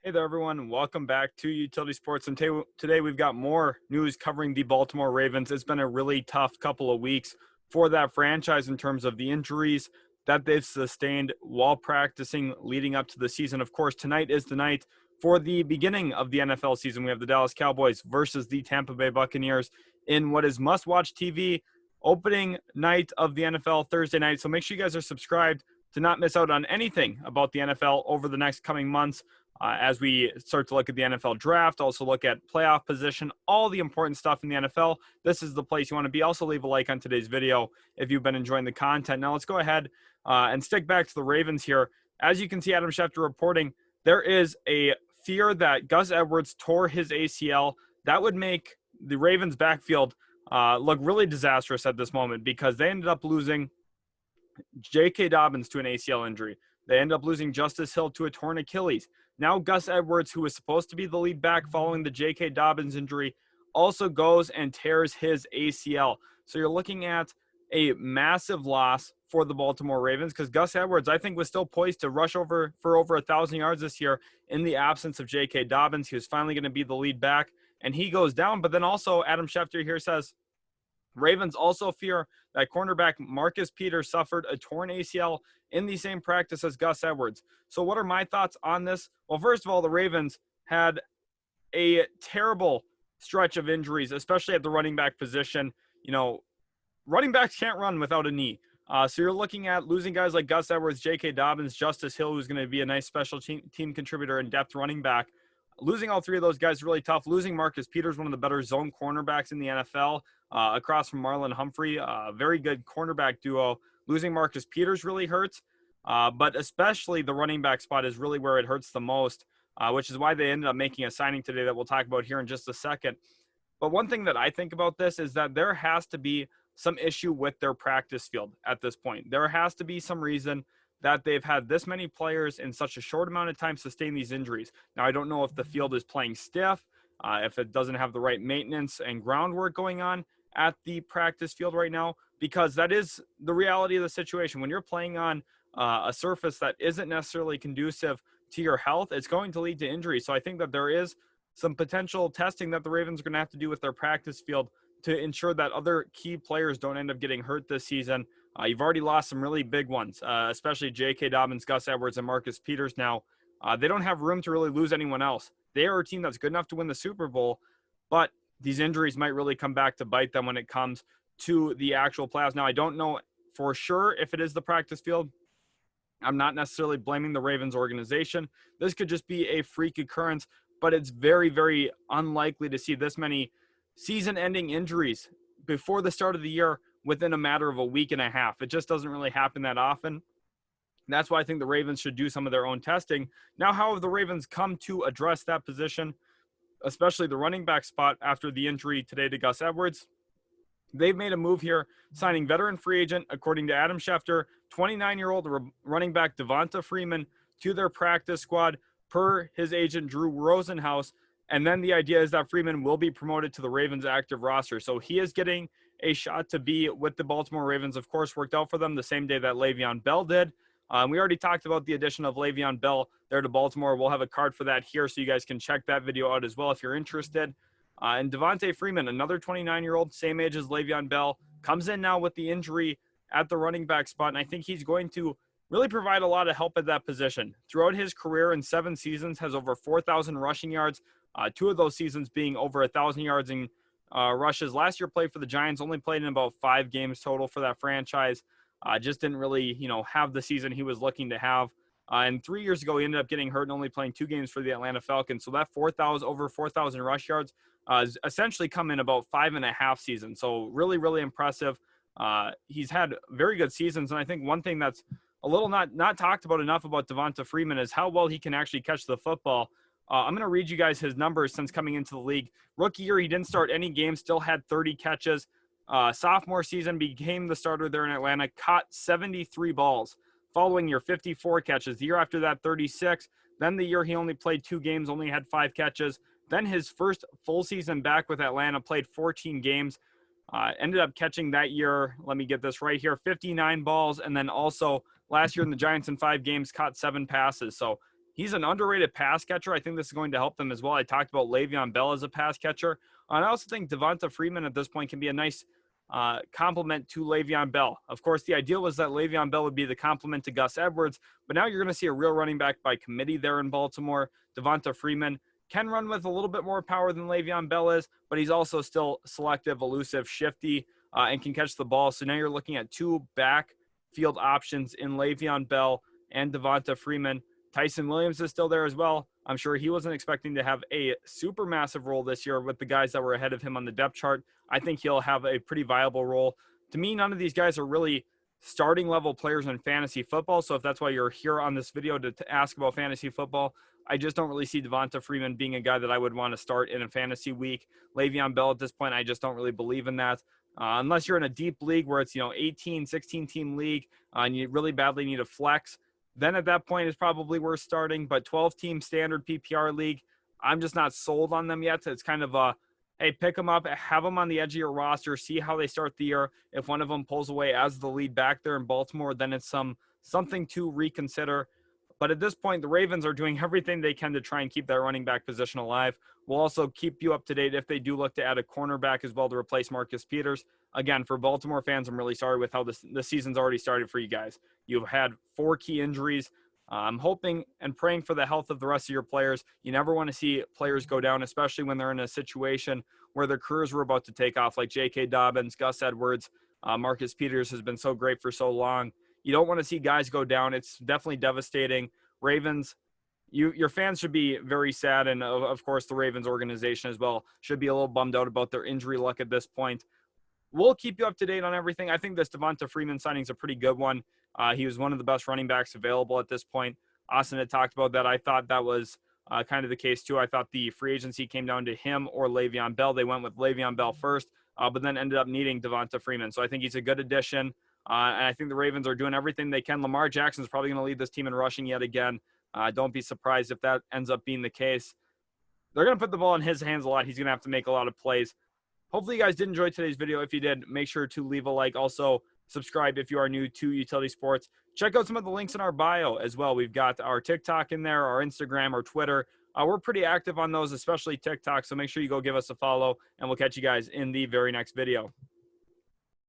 Hey there, everyone. Welcome back to Utility Sports. And today we've got more news covering the Baltimore Ravens. It's been a really tough couple of weeks for that franchise in terms of the injuries that they've sustained while practicing leading up to the season. Of course, tonight is the night for the beginning of the NFL season. We have the Dallas Cowboys versus the Tampa Bay Buccaneers in what is must-watch TV opening night of the NFL Thursday night. So make sure you guys are subscribed to not miss out on anything about the NFL over the next coming months. As we start to look at the NFL draft, also look at playoff position, all the important stuff in the NFL. This is the place you want to be. Also, leave a like on today's video if you've been enjoying the content. Now, let's go ahead and stick back to the Ravens here. As you can see, Adam Schefter reporting, there is a fear that Gus Edwards tore his ACL. That would make the Ravens backfield look really disastrous at this moment because they ended up losing J.K. Dobbins to an ACL injury. They ended up losing Justice Hill to a torn Achilles. Now Gus Edwards, who was supposed to be the lead back following the J.K. Dobbins injury, also goes and tears his ACL. So you're looking at a massive loss for the Baltimore Ravens because Gus Edwards, I think, was still poised to rush for over 1,000 yards this year in the absence of J.K. Dobbins. He was finally going to be the lead back, and he goes down. But then also Adam Schefter here says, Ravens also fear that cornerback Marcus Peters suffered a torn ACL in the same practice as Gus Edwards. So what are my thoughts on this? Well, first of all, the Ravens had a terrible stretch of injuries, especially at the running back position. You know, running backs can't run without a knee. So you're looking at losing guys like Gus Edwards, J.K. Dobbins, Justice Hill, who's going to be a nice special team contributor and depth running back. Losing all three of those guys is really tough. Losing Marcus Peters, one of the better zone cornerbacks in the NFL, across from Marlon Humphrey, a very good cornerback duo. Losing Marcus Peters really hurts, but especially the running back spot is really where it hurts the most, which is why they ended up making a signing today that we'll talk about here in just a second. But one thing that I think about this is that there has to be some issue with their practice field at this point. There has to be some reason that they've had this many players in such a short amount of time sustain these injuries. Now, I don't know if the field is playing stiff, if it doesn't have the right maintenance and groundwork going on at the practice field right now, because that is the reality of the situation. When you're playing on a surface that isn't necessarily conducive to your health, it's going to lead to injury. So I think that there is some potential testing that the Ravens are going to have to do with their practice field to ensure that other key players don't end up getting hurt this season. You've already lost some really big ones, especially J.K. Dobbins, Gus Edwards, and Marcus Peters now. They don't have room to really lose anyone else. They are a team that's good enough to win the Super Bowl, but these injuries might really come back to bite them when it comes to the actual playoffs. Now, I don't know for sure if it is the practice field. I'm not necessarily blaming the Ravens organization. This could just be a freak occurrence, but it's very, very unlikely to see this many season-ending injuries before the start of the year within a matter of a week and a half. It just doesn't really happen that often. That's why I think the Ravens should do some of their own testing. Now, how have the Ravens come to address that position, especially the running back spot after the injury today to Gus Edwards? They've made a move here, signing veteran free agent, according to Adam Schefter, 29-year-old running back Devonta Freeman to their practice squad per his agent Drew Rosenhaus. And then the idea is that Freeman will be promoted to the Ravens active roster. So he is getting a shot to be with the Baltimore Ravens. Of course, worked out for them the same day that Le'Veon Bell did. We already talked about the addition of Le'Veon Bell there to Baltimore. We'll have a card for that here so you guys can check that video out as well if you're interested. And Devonta Freeman, another 29-year-old, same age as Le'Veon Bell, comes in now with the injury at the running back spot. And I think he's going to really provide a lot of help at that position. Throughout his career in 7 seasons, has over 4,000 rushing yards, 2 of those seasons being over 1,000 yards in rushes. Last year played for the Giants, only played in about 5 games total for that franchise. Just didn't really, have the season he was looking to have. And 3 years ago, he ended up getting hurt and only playing 2 games for the Atlanta Falcons. So that over 4,000 rush yards is essentially come in about 5.5 seasons. So really, really impressive. He's had very good seasons. And I think one thing that's a little not talked about enough about Devonta Freeman is how well he can actually catch the football. I'm going to read you guys his numbers since coming into the league. Rookie year, he didn't start any games, still had 30 catches. Sophomore season, became the starter there in Atlanta, caught 73 balls. Following year, 54 catches. The year after that, 36. Then the year he only played 2 games, only had 5 catches. Then his first full season back with Atlanta, played 14 games. Ended up catching that year, let me get this right here, 59 balls. And then also last year in the Giants in 5 games, caught 7 passes. So He's an underrated pass catcher. I think this is going to help them as well. I talked about Le'Veon Bell as a pass catcher. And I also think Devonta Freeman at this point can be a nice complement to Le'Veon Bell. Of course, the ideal was that Le'Veon Bell would be the complement to Gus Edwards, but now you're going to see a real running back by committee there in Baltimore. Devonta Freeman can run with a little bit more power than Le'Veon Bell is, but he's also still selective, elusive, shifty, and can catch the ball. So now you're looking at two backfield options in Le'Veon Bell and Devonta Freeman. Tyson Williams is still there as well. I'm sure he wasn't expecting to have a super massive role this year with the guys that were ahead of him on the depth chart. I think he'll have a pretty viable role. To me, none of these guys are really starting level players in fantasy football. So if that's why you're here on this video to ask about fantasy football, I just don't really see Devonta Freeman being a guy that I would want to start in a fantasy week. Le'Veon Bell at this point, I just don't really believe in that. Unless you're in a deep league where it's, 18, 16 team league, and you really badly need a flex, then at that point it's probably worth starting. But 12-team standard PPR league, I'm just not sold on them yet. It's kind of a, hey, pick them up, have them on the edge of your roster, see how they start the year. If one of them pulls away as the lead back there in Baltimore, then it's something to reconsider. But at this point, the Ravens are doing everything they can to try and keep that running back position alive. We'll also keep you up to date if they do look to add a cornerback as well to replace Marcus Peters. Again, for Baltimore fans, I'm really sorry with how the season's already started for you guys. You've had 4 key injuries. I'm hoping and praying for the health of the rest of your players. You never want to see players go down, especially when they're in a situation where their careers were about to take off, like J.K. Dobbins, Gus Edwards, Marcus Peters has been so great for so long. You don't want to see guys go down. It's definitely devastating. Ravens, your fans should be very sad, and of course the Ravens organization as well should be a little bummed out about their injury luck at this point. We'll keep you up to date on everything. I think this Devonta Freeman signing is a pretty good one. He was one of the best running backs available at this point. Austin had talked about that. I thought that was kind of the case too. I thought the free agency came down to him or Le'Veon Bell. They went with Le'Veon Bell first, but then ended up needing Devonta Freeman. So I think he's a good addition. And I think the Ravens are doing everything they can. Lamar Jackson is probably going to lead this team in rushing yet again. Don't be surprised if that ends up being the case. They're going to put the ball in his hands a lot. He's going to have to make a lot of plays. Hopefully you guys did enjoy today's video. If you did, make sure to leave a like. Also, subscribe if you are new to Utility Sports. Check out some of the links in our bio as well. We've got our TikTok in there, our Instagram, our Twitter. We're pretty active on those, especially TikTok. So make sure you go give us a follow, and we'll catch you guys in the very next video.